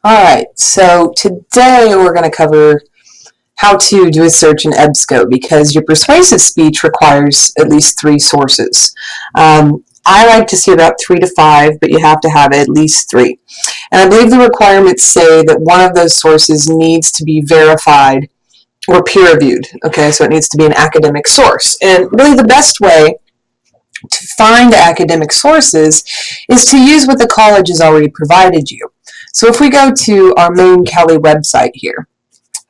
Alright, so today we're going to cover how to do a search in EBSCO because your persuasive speech requires at least 3 sources. I like to see about 3 to 5, but you have to have at least 3. And I believe the requirements say that one of those sources needs to be verified or peer-reviewed. Okay, so it needs to be an academic source. And really the best way to find academic sources is to use what the college has already provided you. So if we go to our main Kelly website here,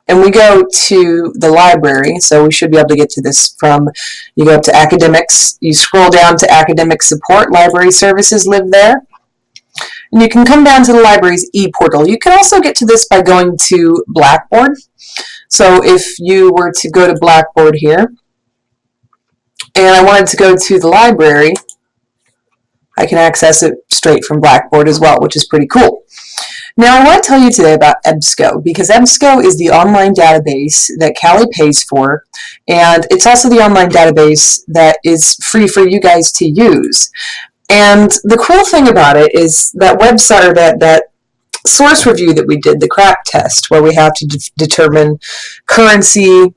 and we go to the library, so we should be able to get to this from, you go up to academics, you scroll down to academic support, library services live there, and you can come down to the library's e-portal. You can also get to this by going to Blackboard. So if you were to go to Blackboard here, and I wanted to go to the library, I can access it straight from Blackboard as well, which is pretty cool. Now, I want to tell you today about EBSCO, because EBSCO is the online database that Cali pays for, and it's also the online database that is free for you guys to use. And the cool thing about it is that website, or that source review that we did, the crack test, where we have to determine currency,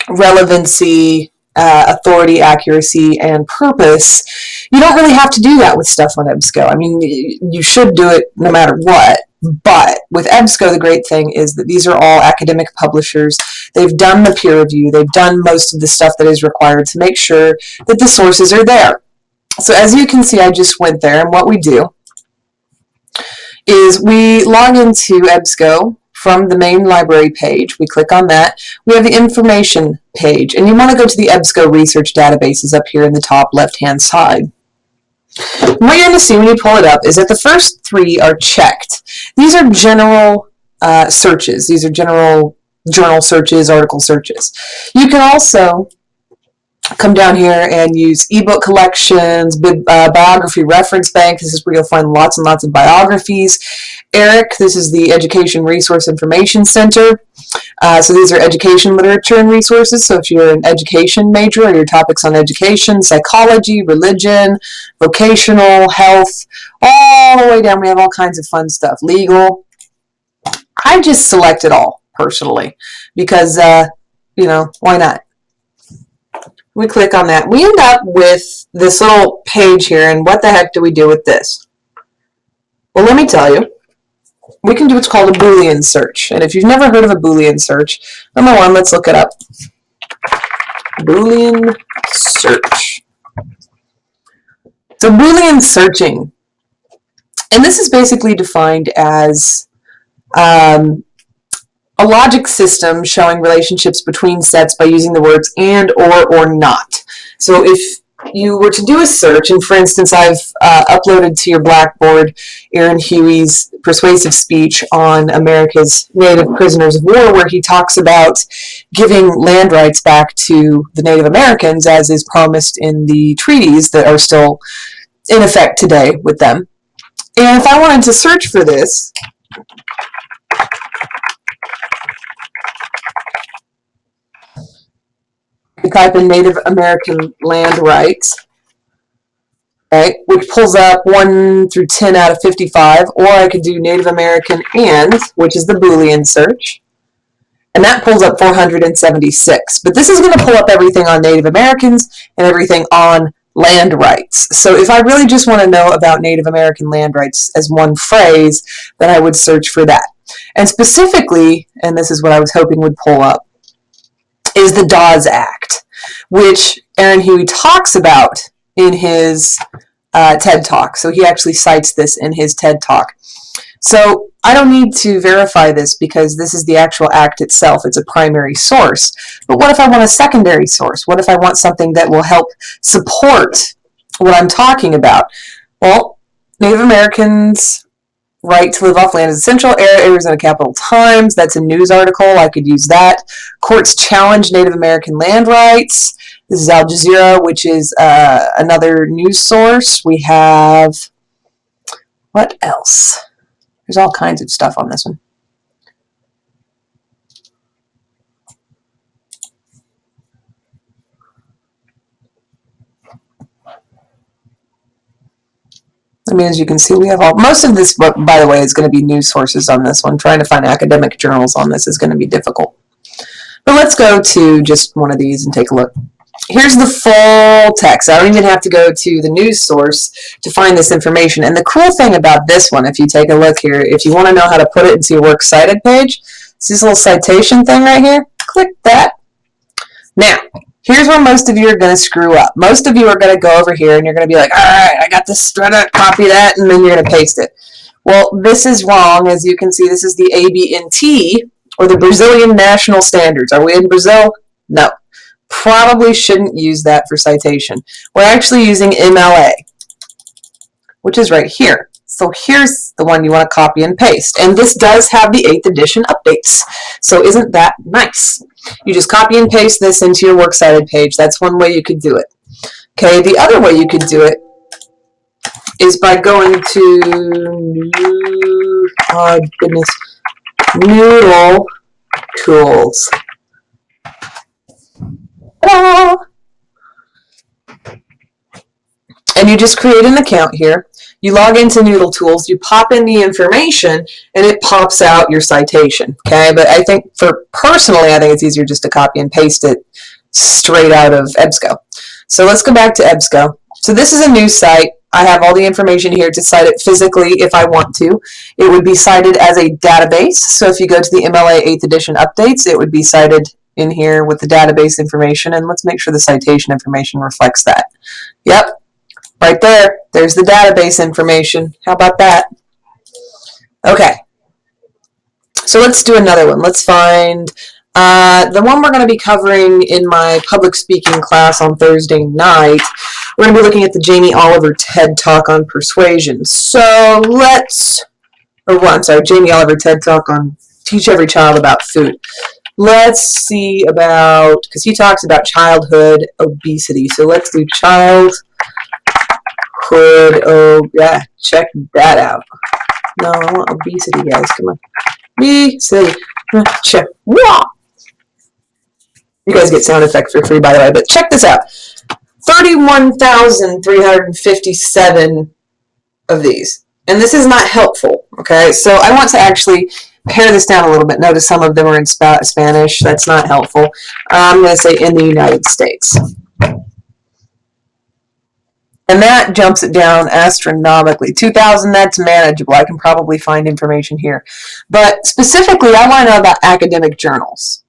relevancy, authority, accuracy, and purpose. You don't really have to do that with stuff on EBSCO. I mean, you should do it no matter what, but with EBSCO, the great thing is that these are all academic publishers. They've done the peer review. They've done most of the stuff that is required to make sure that the sources are there. So as you can see, I just went there, and what we do is we log into EBSCO from the main library page. We click on that. We have the information page, and you want to go to the EBSCO research databases up here in the top left-hand side. And what you're going to see when you pull it up is that the first 3 are checked. These are general searches. These are general journal searches, article searches. You can also come down here and use ebook collections, biography reference bank. This is where you'll find lots and lots of biographies. ERIC, this is the Education Resource Information Center. So these are education literature and resources. So if you're an education major or your topic's on education, psychology, religion, vocational, health, all the way down, we have all kinds of fun stuff. Legal. I just select it all, personally, because, why not? We click on that. We end up with this little page here, and what the heck do we do with this? Well, let me tell you. We can do what's called a Boolean search. And if you've never heard of a Boolean search, number one, let's look it up. Boolean search. So Boolean searching, and this is basically defined as a logic system showing relationships between sets by using the words and, or not. So if you were to do a search, and for instance, I've uploaded to your Blackboard Aaron Huey's persuasive speech on America's Native Prisoners of War, where he talks about giving land rights back to the Native Americans, as is promised in the treaties that are still in effect today with them. And if I wanted to search for this, I type in Native American land rights, right, which pulls up 1 through 10 out of 55, or I could do Native American and, which is the Boolean search, and that pulls up 476. But this is going to pull up everything on Native Americans and everything on land rights. So if I really just want to know about Native American land rights as one phrase, then I would search for that. And specifically, and this is what I was hoping would pull up, is the Dawes Act, which Aaron Huey talks about in his TED Talk. So he actually cites this in his TED Talk. So I don't need to verify this because this is the actual act itself. It's a primary source. But what if I want a secondary source? What if I want something that will help support what I'm talking about? Well, Native Americans' right to live off land is essential. Arizona Capital Times, that's a news article. I could use that. Courts challenge Native American land rights. This is Al Jazeera, which is another news source. We have, what else? There's all kinds of stuff on this one. I mean, as you can see, we have most of this book, by the way, is going to be news sources on this one. Trying to find academic journals on this is going to be difficult. But let's go to just one of these and take a look. Here's the full text. I don't even have to go to the news source to find this information. And the cool thing about this one, if you take a look here, if you want to know how to put it into your Works Cited page, it's this little citation thing right here. Click that. Now, here's where most of you are going to screw up. Most of you are going to go over here and you're going to be like, all right, I got this, copy that, and then you're going to paste it. Well, this is wrong. As you can see, this is the ABNT, or the Brazilian National Standards. Are we in Brazil? No. Probably shouldn't use that for citation. We're actually using MLA, which is right here. So here's the one you want to copy and paste. And this does have the 8th edition updates. So isn't that nice? You just copy and paste this into your Works Cited page. That's one way you could do it. Okay, the other way you could do it is by going to Noodle Tools. Ta-da! And you just create an account here. You log into Noodle Tools, you pop in the information, and it pops out your citation. Okay, but I think personally, I think it's easier just to copy and paste it straight out of EBSCO. So let's go back to EBSCO. So this is a new site. I have all the information here to cite it physically if I want to. It would be cited as a database. So if you go to the MLA 8th edition updates, it would be cited in here with the database information. And let's make sure the citation information reflects that. Yep, right there. There's the database information. How about that? Okay. So let's do another one. Let's find the one we're going to be covering in my public speaking class on Thursday night. We're going to be looking at the Jamie Oliver TED Talk on persuasion. So Jamie Oliver TED Talk on Teach Every Child About Food. Let's see about, because he talks about childhood obesity. So let's do childhood, yeah, check that out. No, I want obesity, guys, come on. Obesity, check, wah! You guys get sound effects for free, by the way, but check this out. 31,357 of these. And this is not helpful, okay? So I want to actually pare this down a little bit. Notice some of them are in Spanish. That's not helpful. I'm going to say in the United States. And that jumps it down astronomically. 2,000, that's manageable. I can probably find information here. But specifically, I want to know about academic journals.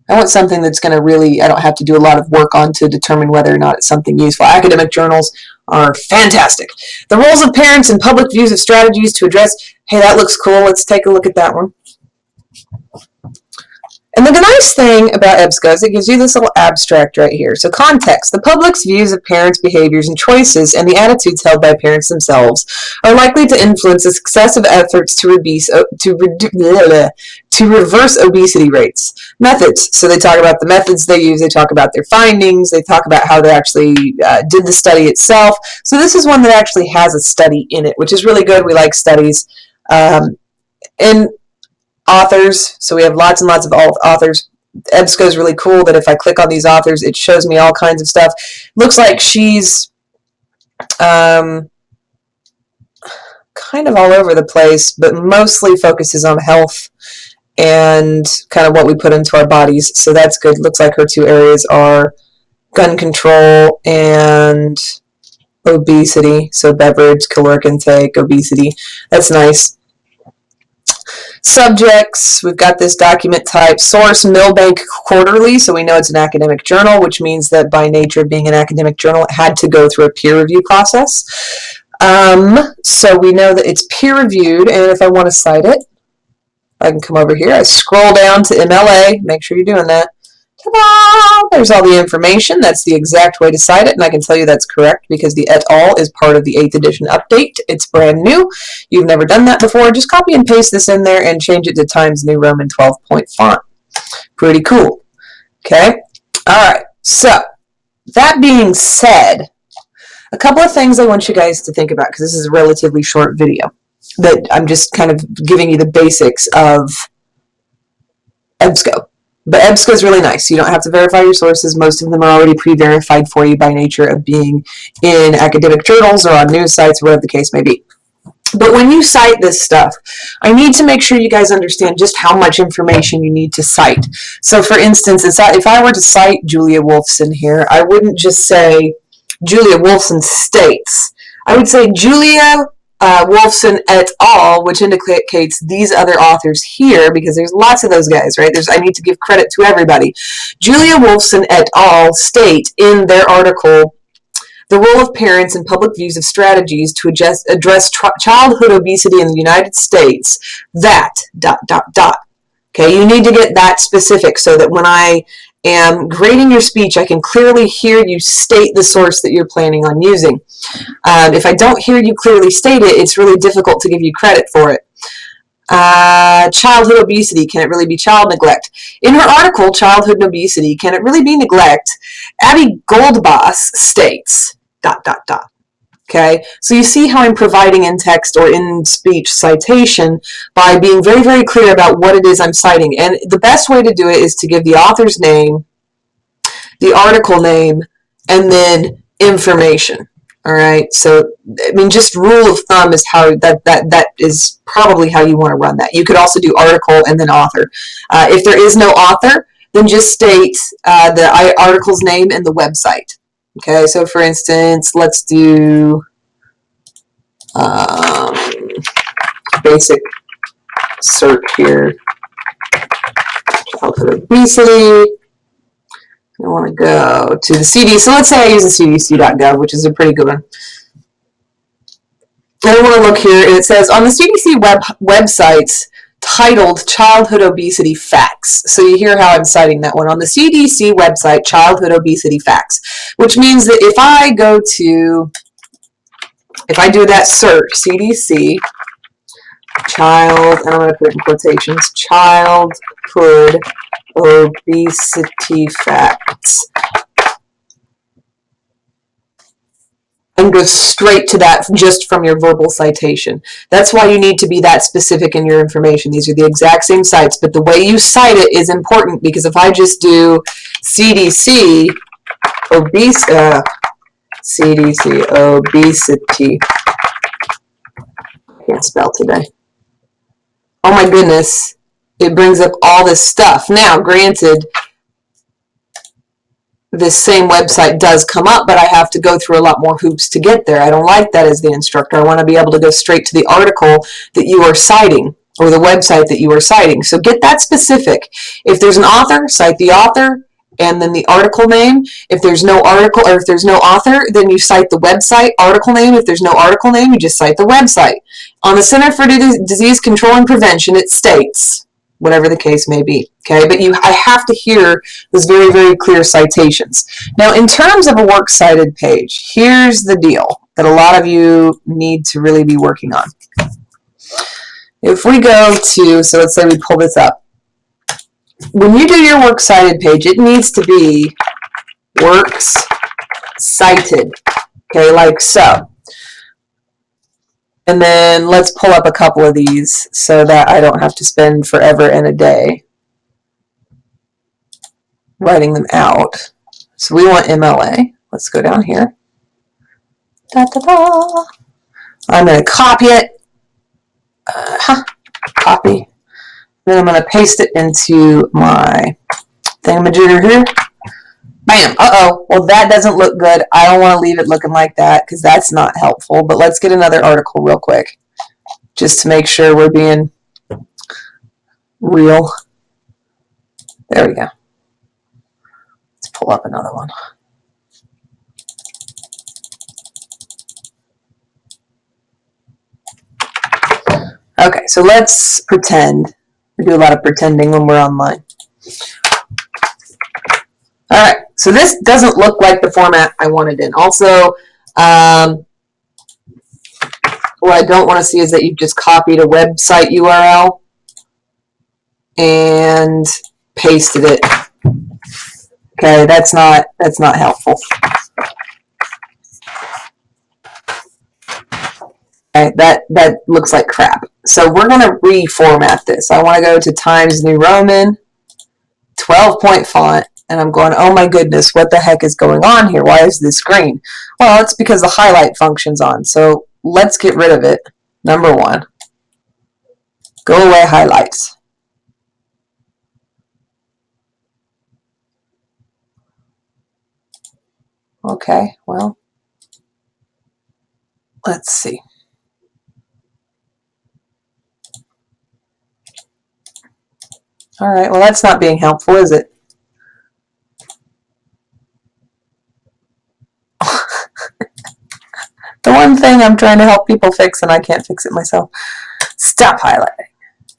I want something that's going to really, I don't have to do a lot of work on to determine whether or not it's something useful. Academic journals are fantastic. The roles of parents and public views of strategies to address, hey, that looks cool. Let's take a look at that one. And the nice thing about EBSCO is it gives you this little abstract right here. So context, the public's views of parents' behaviors and choices and the attitudes held by parents themselves are likely to influence the successive efforts to reverse obesity rates. Methods, so they talk about the methods they use, they talk about their findings, they talk about how they actually did the study itself. So this is one that actually has a study in it, which is really good. We like studies. And authors, so we have lots and lots of authors. EBSCO is really cool that if I click on these authors, it shows me all kinds of stuff. Looks like she's kind of all over the place, but mostly focuses on health and kind of what we put into our bodies, so that's good. Looks like her two areas are gun control and obesity, so beverage, caloric intake, obesity. That's nice. Subjects, we've got this document type, source, Milbank Quarterly, so we know it's an academic journal, which means that by nature of being an academic journal, it had to go through a peer review process. So we know that it's peer reviewed, and if I want to cite it, I can come over here, I scroll down to MLA, make sure you're doing that. Ta-da! There's all the information. That's the exact way to cite it, and I can tell you that's correct because the et al. Is part of the 8th edition update. It's brand new. You've never done that before. Just copy and paste this in there and change it to Times New Roman 12-point font. Pretty cool. Okay? All right. So, that being said, a couple of things I want you guys to think about because this is a relatively short video. That I'm just kind of giving you the basics of EBSCO. But EBSCO is really nice. You don't have to verify your sources. Most of them are already pre-verified for you by nature of being in academic journals or on news sites, whatever the case may be. But when you cite this stuff, I need to make sure you guys understand just how much information you need to cite. So for instance, if I were to cite Julia Wolfson here, I wouldn't just say Julia Wolfson states. I would say Julia Wolfson et al., which indicates these other authors here, because there's lots of those guys, right? I need to give credit to everybody. Julia Wolfson et al. State in their article, the role of parents and public views of strategies to address childhood obesity in the United States, that, ... Okay, you need to get that specific so that when I am grading your speech, I can clearly hear you state the source that you're planning on using. If I don't hear you clearly state it, it's really difficult to give you credit for it. Childhood obesity, can it really be child neglect? In her article, Childhood Obesity, Can It Really Be Neglect? Abby Goldboss states, ... Okay, so you see how I'm providing in text or in speech citation by being very, very clear about what it is I'm citing. And the best way to do it is to give the author's name, the article name, and then information. All right, so I mean, just rule of thumb is how that is probably how you want to run that. You could also do article and then author. If there is no author, then just state the article's name and the website. Okay, so for instance, let's do basic search here. Childhood obesity. I want to go to the CDC. So let's say I use the cdc.gov, which is a pretty good one. And I want to look here, and it says, on the CDC websites titled Childhood Obesity Facts. So you hear how I'm citing that one. On the CDC website, Childhood Obesity Facts, which means that if I do that search, CDC, child, and I'm going to put it in quotations, childhood obesity facts, and go straight to that just from your verbal citation. That's why you need to be that specific in your information. These are the exact same sites, but the way you cite it is important, because if I just do CDC obesity, I can't spell today. Oh my goodness, it brings up all this stuff. Now, granted, this same website does come up, but I have to go through a lot more hoops to get there. I don't like that as the instructor. I want to be able to go straight to the article that you are citing or the website that you are citing. So get that specific. If there's an author, cite the author and then the article name. If there's no article, or if there's no author, then you cite the website, article name. If there's no article name, you just cite the website. On the Center for Disease Control and Prevention, it states, whatever the case may be. Okay, but I have to hear those very, very clear citations. Now, in terms of a works cited page, here's the deal that a lot of you need to really be working on. If we go to, so let's say we pull this up. When you do your works cited page, it needs to be works cited, okay, like so. And then let's pull up a couple of these so that I don't have to spend forever and a day writing them out. So we want MLA. Let's go down here. Da, da, da. I'm going to copy it. Copy. Then I'm going to paste it into my thingamajigger here. Bam. Uh-oh. Well, that doesn't look good. I don't want to leave it looking like that because that's not helpful. But let's get another article real quick just to make sure we're being real. There we go. Let's pull up another one. Okay, so let's pretend. We do a lot of pretending when we're online. All right, so this doesn't look like the format I wanted in. Also, what I don't want to see is that you've just copied a website URL and pasted it. Okay, that's not helpful. Okay, that looks like crap. So we're going to reformat this. I want to go to Times New Roman 12-point font, and I'm going, oh my goodness, what the heck is going on here? Why is this green? Well, it's because the highlight function's on. So let's get rid of it. Number one, go away highlights. Okay, well, let's see. All right, well, that's not being helpful, is it? The one thing I'm trying to help people fix and I can't fix it myself. Stop highlighting.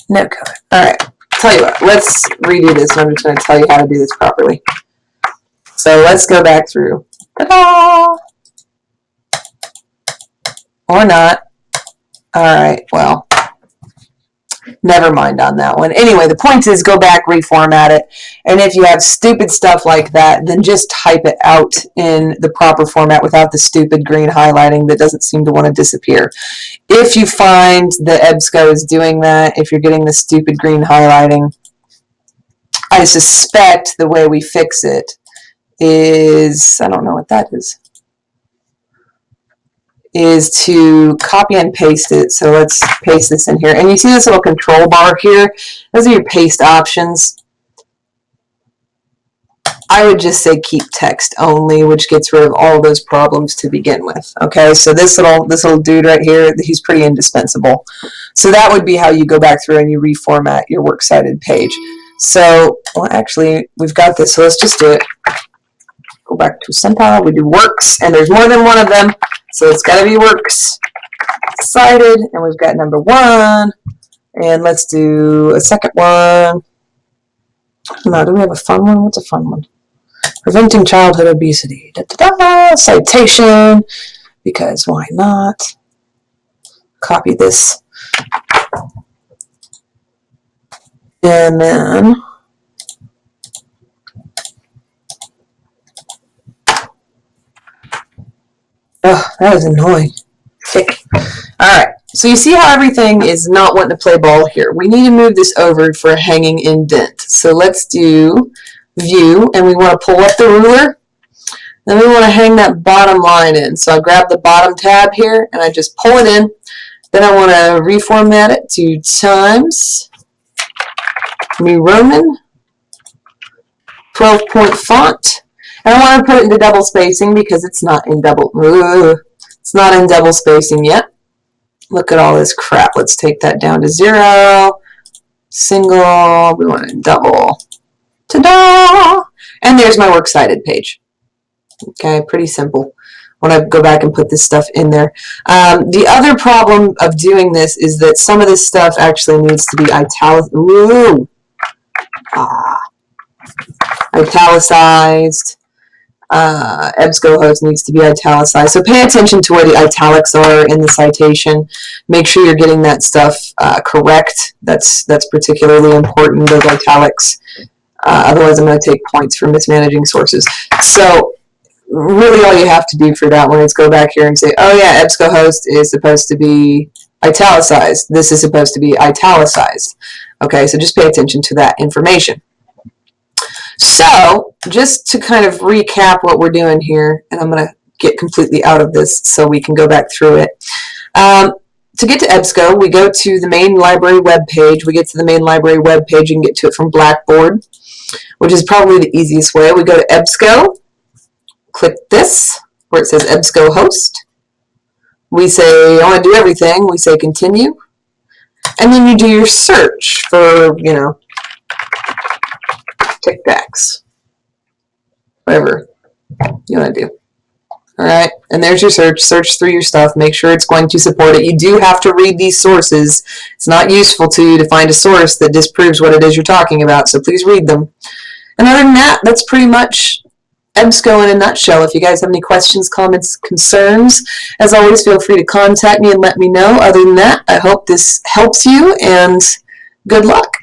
No code. All right, tell you what, let's redo this and I'm just going to tell you how to do this properly. So let's go back through. Ta-da! Or not. All right, well, never mind on that one. Anyway, the point is go back, reformat it, and if you have stupid stuff like that, then just type it out in the proper format without the stupid green highlighting that doesn't seem to want to disappear. If you find that EBSCO is doing that, if you're getting the stupid green highlighting, I suspect the way we fix it is, I don't know what that is to copy and paste it. So let's paste this in here. And you see this little control bar here? Those are your paste options. I would just say keep text only, which gets rid of all those problems to begin with. Okay, so this little dude right here, he's pretty indispensable. So that would be how you go back through and you reformat your works cited page. So, well, actually, we've got this, so let's just do it. Go back to center, we do works, and there's more than one of them, so it's got to be works cited, and we've got number one, and let's do a second one. No, do we have a fun one? What's a fun one? Preventing childhood obesity. Da-da-da, citation, because why not? Copy this. And then oh, that was annoying. Alright, so you see how everything is not wanting to play ball here. We need to move this over for a hanging indent. So let's do view, and we want to pull up the ruler. Then we want to hang that bottom line in. So I grab the bottom tab here, and I just pull it in. Then I want to reformat it to Times New Roman, 12-point font. And I want to put it into double spacing because it's not in double spacing yet. Look at all this crap. Let's take that down to 0. Single. We want to double. Ta-da! And there's my works cited page. Okay, pretty simple. When I go back and put this stuff in there. The other problem of doing this is that some of this stuff actually needs to be italicized. EBSCO host needs to be italicized. So pay attention to where the italics are in the citation. Make sure you're getting that stuff correct. That's particularly important, those italics. Otherwise, I'm going to take points for mismanaging sources. So really all you have to do for that one is go back here and say, oh yeah, EBSCO host is supposed to be italicized. This is supposed to be italicized. Okay, so just pay attention to that information. So, just to kind of recap what we're doing here, and I'm going to get completely out of this so we can go back through it. To get to EBSCO, we go to the main library web page. We get to the main library web page and get to it from Blackboard, which is probably the easiest way. We go to EBSCO, click this, where it says EBSCO host. We say, I want to do everything. We say continue. And then you do your search for, you know, kickbacks, whatever you want to do. All right, and there's your search. Search through your stuff. Make sure it's going to support it. You do have to read these sources. It's not useful to you to find a source that disproves what it is you're talking about, so please read them. And other than that, that's pretty much EBSCO in a nutshell. If you guys have any questions, comments, concerns, as always, feel free to contact me and let me know. Other than that, I hope this helps you, and good luck.